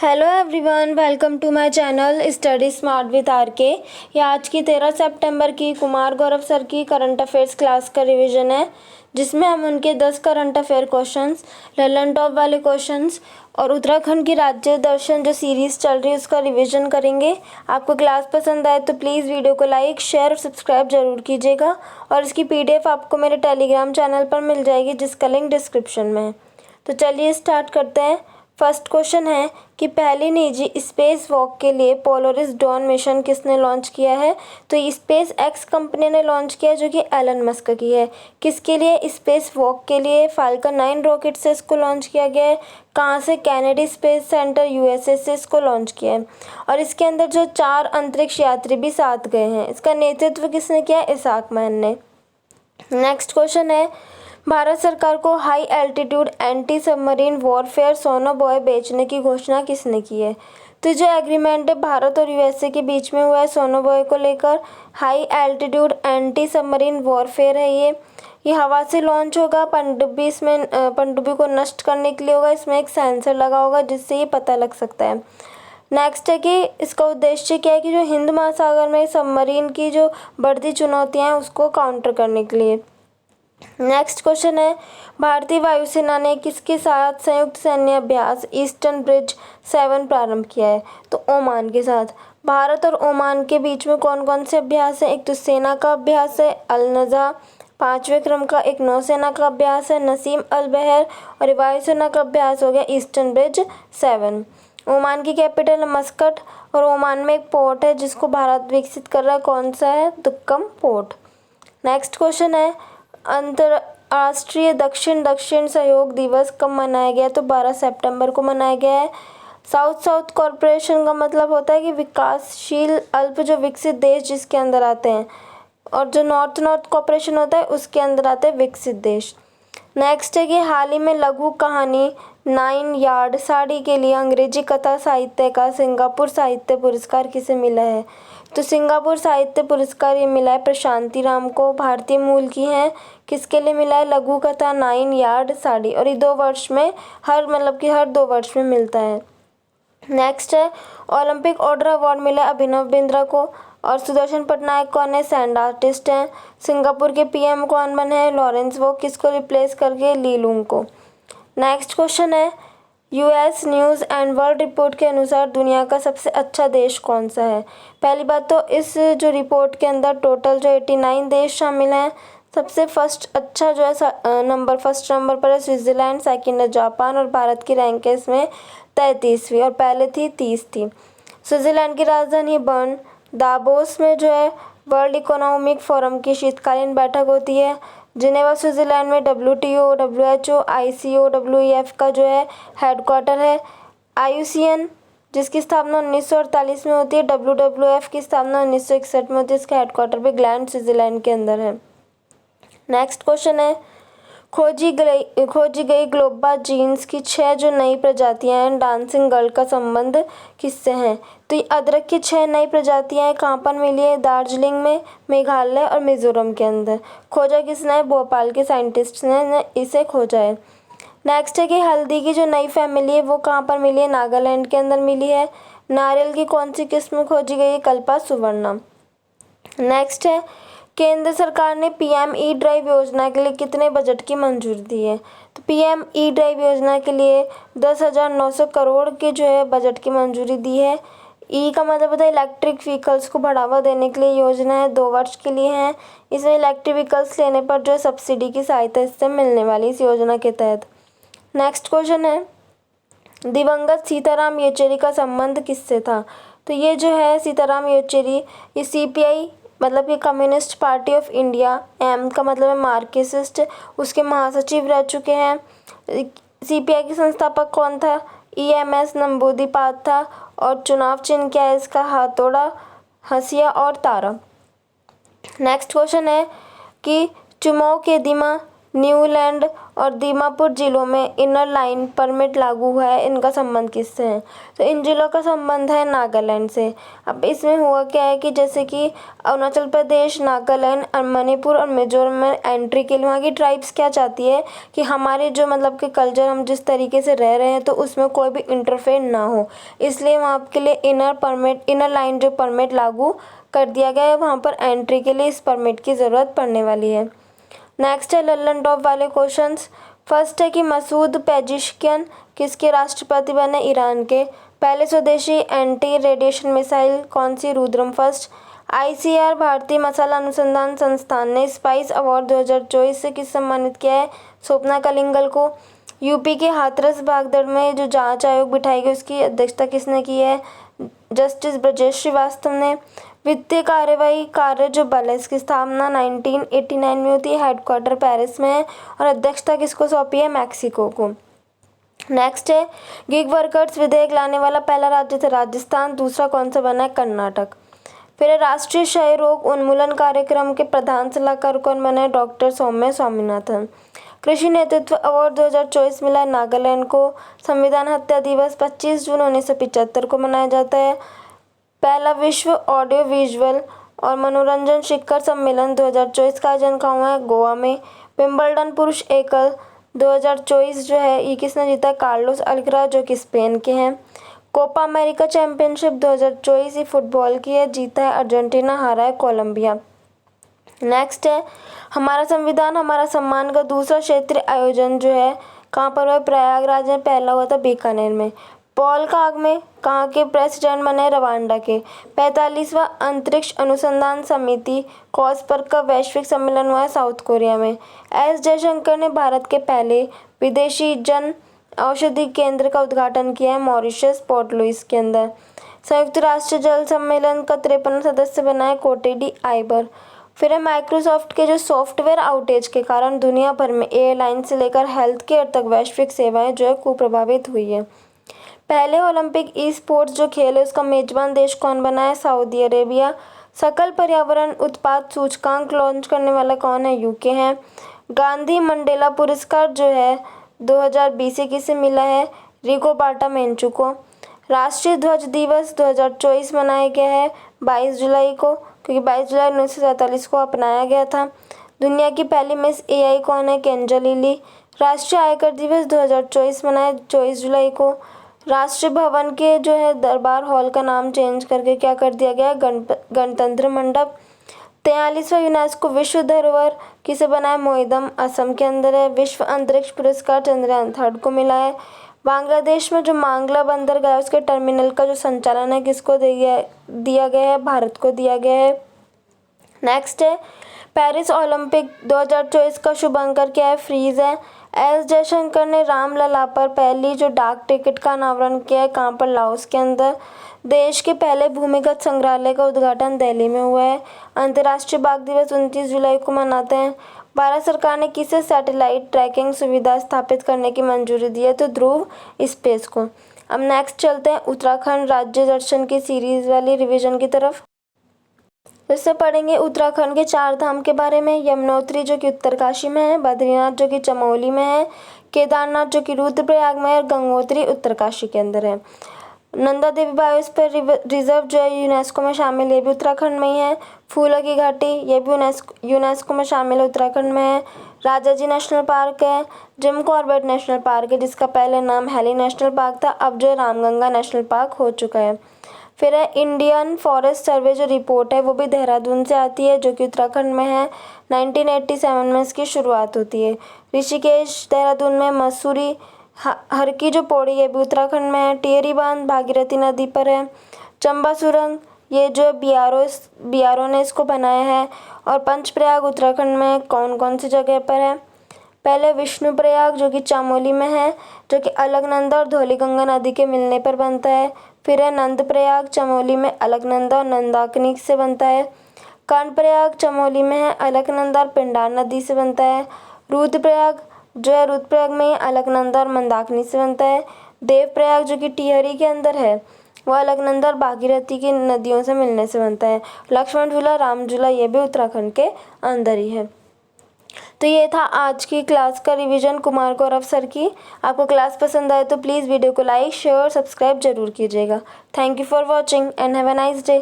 Hello everyone, welcome to my channel study smart with R K. ये आज की 13 सितंबर की कुमार गौरव सर की करंट अफेयर्स क्लास का रिवीजन है, जिसमें हम उनके 10 current affair questions, Lallantop वाले क्वेश्चंस और उत्तराखंड की राज्य दर्शन जो सीरीज़ चल रही है उसका रिवीजन करेंगे। आपको क्लास पसंद आए तो प्लीज़ वीडियो को लाइक, शेयर और सब्सक्राइब जरूर कीजिएगा और इसकी PDF आपको मेरे टेलीग्राम चैनल पर मिल जाएगी, जिसका लिंक डिस्क्रिप्शन में है। तो चलिए स्टार्ट करते हैं। फर्स्ट क्वेश्चन है कि पहली निजी स्पेस वॉक के लिए पोलरिस डॉन मिशन किसने लॉन्च किया है? तो स्पेस एक्स कंपनी ने लॉन्च किया, जो कि एलन मस्क की है। किसके लिए? स्पेस वॉक के लिए। फाल्कन 9 रॉकेट से इसको लॉन्च किया गया है। कहाँ से? कैनेडी स्पेस सेंटर USA से इसको लॉन्च किया है। और इसके अंदर जो 4 अंतरिक्ष यात्री भी साथ गए हैं। इसका नेतृत्व किसने किया? इसाक मैन ने। नेक्स्ट क्वेश्चन है, भारत सरकार को high altitude anti submarine warfare sonobuoy बेचने की घोषणा किसने की है? तो जो एग्रीमेंट है भारत और USA के बीच में हुआ है सोनोबॉय को लेकर, high altitude anti submarine warfare है ये हवा से लॉन्च होगा। पनडुब्बी को नष्ट करने के लिए होगा। इसमें एक सेंसर लगा होगा जिससे ये पता लग सकता है। नेक्स्ट है कि इसका उद्देश्य क्या है कि जो हिंद महासागर में सबमरीन की जो बढ़ती चुनौतियाँ हैं उसको काउंटर करने के लिए। नेक्स्ट क्वेश्चन है, भारतीय वायुसेना ने किसके साथ संयुक्त सैन्य अभ्यास ईस्टर्न ब्रिज 7 प्रारंभ किया है? तो ओमान के साथ। भारत और ओमान के बीच में कौन कौन से अभ्यास है? एक तो सेना का अभ्यास है अल नज़ा, 5वें क्रम का एक नौसेना का अभ्यास है नसीम अल बहर, और वायुसेना का अभ्यास हो गया ईस्टर्न ब्रिज 7। ओमान की कैपिटल है मस्कट, और ओमान में एक पोर्ट है जिसको भारत विकसित कर रहा है। कौन सा है? दुक्कम पोर्ट। नेक्स्ट क्वेश्चन है, अंतर्राष्ट्रीय दक्षिण दक्षिण सहयोग दिवस कब मनाया गया? तो 12 सितंबर को मनाया गया है। साउथ साउथ कॉरपोरेशन का मतलब होता है कि विकासशील अल्प जो विकसित देश जिसके अंदर आते हैं, और जो नॉर्थ नॉर्थ कॉरपोरेशन होता है उसके अंदर आते हैं विकसित देश। नेक्स्ट है कि हाल ही में लघु कहानी 9 यार्ड साड़ी के लिए अंग्रेजी कथा साहित्य का सिंगापुर साहित्य पुरस्कार किसे मिला है? तो सिंगापुर साहित्य पुरस्कार ये मिला है प्रशांति राम को, भारतीय मूल की हैं। किसके लिए मिला है? लघु कथा 9 यार्ड साड़ी, और ये 2 वर्ष में हर 2 वर्ष में मिलता है। नेक्स्ट है, ओलंपिक ऑर्डर अवार्ड मिला अभिनव बिंद्रा को। और सुदर्शन पटनायक कौन है? सैंड आर्टिस्ट हैं। सिंगापुर के PM कौन बने हैं? लॉरेंस वो, किसको रिप्लेस करके? ली लूंग को। नेक्स्ट क्वेश्चन है, US news and world report के अनुसार दुनिया का सबसे अच्छा देश कौन सा है? पहली बात तो इस जो रिपोर्ट के अंदर टोटल जो 89 देश शामिल हैं। सबसे फर्स्ट नंबर पर है स्विट्ज़रलैंड, सेकंड है जापान, और भारत की रैंक है इसमें 33वीं और पहले थी 30 थी। स्विट्ज़रलैंड की राजधानी बर्न। दावोस में जो है वर्ल्ड इकोनॉमिक फोरम की शीतकालीन बैठक होती है। जिनेवा स्विट्ज़रलैंड में WTO, WHO, ICO, WEF का जो है हेडक्वार्टर है। IUCN जिसकी स्थापना 1948 में होती है। WWF की स्थापना 1961 में होती है। इसका हेडक्वार्टर भी ग्लैंड स्विट्ज़रलैंड के अंदर है। नेक्स्ट क्वेश्चन है, खोजी गई ग्लोबा जीन्स की 6 जो नई प्रजातियां हैं डांसिंग गर्ल का संबंध किससे हैं? तो ये अदरक की 6 नई प्रजातियां हैं। कहाँ पर मिली है? दार्जिलिंग में, मेघालय और मिजोरम के अंदर। खोजा किसने है? भोपाल के साइंटिस्ट ने इसे खोजा है। नेक्स्ट है कि हल्दी की जो नई फैमिली है वो कहाँ पर मिली है? नागालैंड के अंदर मिली है। नारियल की कौन सी किस्म खोजी गई है? कल्पा सुवर्णा। नेक्स्ट है, केंद्र सरकार ने PM-E ड्राइव योजना के लिए कितने बजट की मंजूरी दी है? तो PM-E ड्राइव योजना के लिए 10,900 करोड़ के जो है बजट की मंजूरी दी है। ई का मतलब होता है इलेक्ट्रिक व्हीकल्स को बढ़ावा देने के लिए योजना है, 2 वर्ष के लिए है। इसमें इलेक्ट्रिक व्हीकल्स लेने पर जो है सब्सिडी की सहायता इससे मिलने वाली इस योजना के तहत। नेक्स्ट क्वेश्चन है, दिवंगत सीताराम येचुरी का संबंध किससे था? तो ये जो है सीताराम येचुरी ये CPI मतलब कि communist party of India, M का मतलब है मार्क्सिस्ट, उसके महासचिव रह चुके हैं। CPI के संस्थापक कौन था? EMS नंबूदीपाद था। और चुनाव चिन्ह क्या है इसका? हथौड़ा, हंसिया और तारा। नेक्स्ट क्वेश्चन है कि चुमाओ के दिमा न्यूलैंड और दीमापुर जिलों में इनर लाइन परमिट लागू हुआ है। इनका संबंध किससे है? तो इन जिलों का संबंध है नागालैंड से। अब इसमें हुआ क्या है कि जैसे कि अरुणाचल प्रदेश, नागालैंड और मणिपुर और मिजोरम में एंट्री के लिए वहाँ की ट्राइब्स क्या चाहती है कि हमारे जो मतलब कि कल्चर, हम जिस तरीके से रह रहे हैं तो उसमें कोई भी इंटरफेयर ना हो, इसलिए वहाँ के लिए इनर लाइन जो परमिट लागू कर दिया गया है, वहाँ पर एंट्री के लिए इस परमिट की ज़रूरत पड़ने वाली है। नेक्स्ट है लल्लन टॉप वाले क्वेश्चंस। फर्स्ट है कि मसूद पेजिशकियन किसके राष्ट्रपति बने? ईरान के। पहले स्वदेशी एंटी रेडिएशन मिसाइल कौन सी? रुद्रम फर्स्ट। आईसीआर भारतीय मसाला अनुसंधान संस्थान ने स्पाइस अवार्ड 2024 से किस सम्मानित किया है? स्वप्ना कलिंगल को। यूपी के हाथरस भागदड़ में जो जांच आयोग बिठाई गई उसकी अध्यक्षता किसने की है? जस्टिस ब्रजेश श्रीवास्तव ने। वित्तीय कार्यवाही कार्य जो बल है इसकी स्थापना 1989 में होती है, हेडक्वार्टर पेरिस में है और अध्यक्षता किसको सौंपी है? मैक्सिको को। नेक्स्ट है गिग वर्कर्स विधेयक लाने वाला पहला राज्य था राजस्थान, दूसरा कौन सा बना है? कर्नाटक। फिर है राष्ट्रीय क्षय रोग उन्मूलन कार्यक्रम के प्रधान सलाहकार कौन बने? डॉक्टर सौम्य स्वामीनाथन। कृषि नेतृत्व अवार्ड 2024 मिला नागालैंड को। संविधान हत्या दिवस 25 जून 1975 को मनाया जाता है। पहला विश्व ऑडियो विजुअल और मनोरंजन शिखर सम्मेलन 2024 का आयोजन कहाँ हुआ है? गोवा में। विंबलडन पुरुष एकल 2024 जो है ये किसने जीता? कार्लोस अल्कराज जो कि स्पेन के हैं। कोपा अमेरिका चैंपियनशिप 2024 ये फुटबॉल की है, जीता है अर्जेंटीना, हारा है कोलंबिया। नेक्स्ट है हमारा संविधान हमारा सम्मान का दूसरा क्षेत्रीय आयोजन जो है कहाँ पर हुआ? प्रयागराज में। पहला हुआ था बीकानेर में। पॉल कागमे कहाँ के प्रेसिडेंट बने? रवांडा के। 45वां अंतरिक्ष अनुसंधान समिति कॉस्पर का वैश्विक सम्मेलन हुआ है साउथ कोरिया में। एस जयशंकर ने भारत के पहले विदेशी जन औषधि केंद्र का उद्घाटन किया है मॉरिशस, पोर्ट लुइस के अंदर। संयुक्त राष्ट्र जल सम्मेलन का 53 सदस्य बना है कोटेडी आइबर। फिर है माइक्रोसॉफ्ट के जो सॉफ्टवेयर आउटेज के कारण दुनिया भर में एयरलाइन से लेकर हेल्थ केयर तक वैश्विक सेवाएं जो है कुप्रभावित हुई है। पहले ओलंपिक ई स्पोर्ट्स जो खेल है उसका मेजबान देश कौन बना है? Saudi Arabia. सकल पर्यावरण उत्पाद सूचकांक लॉन्च करने वाला कौन है? यूके है। गांधी मंडेला पुरस्कार जो है 2020 से किसे मिला है? रिगोबाटा मेंचू को। राष्ट्रीय ध्वज दिवस 2024 मनाया गया है 22 जुलाई को, क्योंकि 22 जुलाई 1947 को अपनाया गया था। दुनिया की पहली मिस एआई कौन है? केंजलिली। राष्ट्रीय आयकर दिवस 2024 मनाया 24 जुलाई को। राष्ट्रीय भवन के जो है दरबार हॉल का नाम चेंज करके क्या कर दिया गया? गणतंत्र मंडप। 43वां यूनेस्को विश्व धरोहर किसे बना है? मोइदम, असम के अंदर है। विश्व अंतरिक्ष पुरस्कार चंद्रयान 3 को मिला है। बांग्लादेश में जो मांगला बंदरगाह है उसके टर्मिनल का जो संचालन है किसको दिया गया है? भारत को दिया गया है। नेक्स्ट है पेरिस ओलंपिक 2024 का शुभांकर क्या है? फ्रीज है। एस जयशंकर ने रामलला पर पहली जो डाक टिकट का अनावरण किया है कहाँ पर? लाओस के अंदर। देश के पहले भूमिगत संग्रहालय का उद्घाटन दिल्ली में हुआ है। अंतर्राष्ट्रीय बाघ दिवस 29 जुलाई को मनाते हैं। भारत सरकार ने किसे सैटेलाइट ट्रैकिंग सुविधा स्थापित करने की मंजूरी दी है? तो ध्रुव स्पेस को। अब नेक्स्ट चलते हैं उत्तराखंड राज्य दर्शन की सीरीज वाली रिवीजन की तरफ। इससे पढ़ेंगे उत्तराखंड के 4 धाम के बारे में। यमुनोत्री जो कि उत्तरकाशी में है, बद्रीनाथ जो कि चमोली में है, केदारनाथ जो कि रुद्रप्रयाग में है और गंगोत्री उत्तरकाशी के अंदर है। नंदा देवी बायोस्फीयर रिजर्व जो है यूनेस्को में शामिल, ये भी उत्तराखंड में ही है। फूलों की घाटी ये भी यूनेस्को में शामिल है, उत्तराखंड में है। राजाजी नेशनल पार्क है। जिम कॉर्बेट नेशनल पार्क है जिसका पहले नाम हेली नेशनल पार्क था, अब जो रामगंगा नेशनल पार्क हो चुका है। फिर है इंडियन फॉरेस्ट सर्वे जो रिपोर्ट है वो भी देहरादून से आती है जो कि उत्तराखंड में है। 1987 में इसकी शुरुआत होती है। ऋषिकेश देहरादून में। मसूरी हर की जो पौड़ी है भी उत्तराखंड में है। टिहरी बांध भागीरथी नदी पर है। चंबा सुरंग ये जो बीआरओ ने इसको बनाया है। और पंचप्रयाग उत्तराखंड में कौन कौन सी जगह पर है? पहले विष्णुप्रयाग जो कि चमोली में है, जो कि अलकनंदा और धौलीगंगा नदी के मिलने पर बनता है। फिर है नंदप्रयाग चमोली में अलकनंदा और नंदाकिनी से बनता है। कर्णप्रयाग चमोली में है, अलकनंदा और पिंडार नदी से बनता है। रुद्रप्रयाग जो है रुद्रप्रयाग में अलकनंदा और मंदाकिनी से बनता है। देवप्रयाग जो कि टिहरी के अंदर है वह अलकनंदा और भागीरथी की नदियों से मिलने से बनता है। लक्ष्मण झूला, राम झूला ये भी उत्तराखंड के अंदर ही है। तो ये था आज की क्लास का रिवीजन कुमार गौरव सर की। आपको क्लास पसंद आए तो प्लीज़ वीडियो को लाइक शेयर सब्सक्राइब जरूर कीजिएगा। Thank you for watching and have a nice day.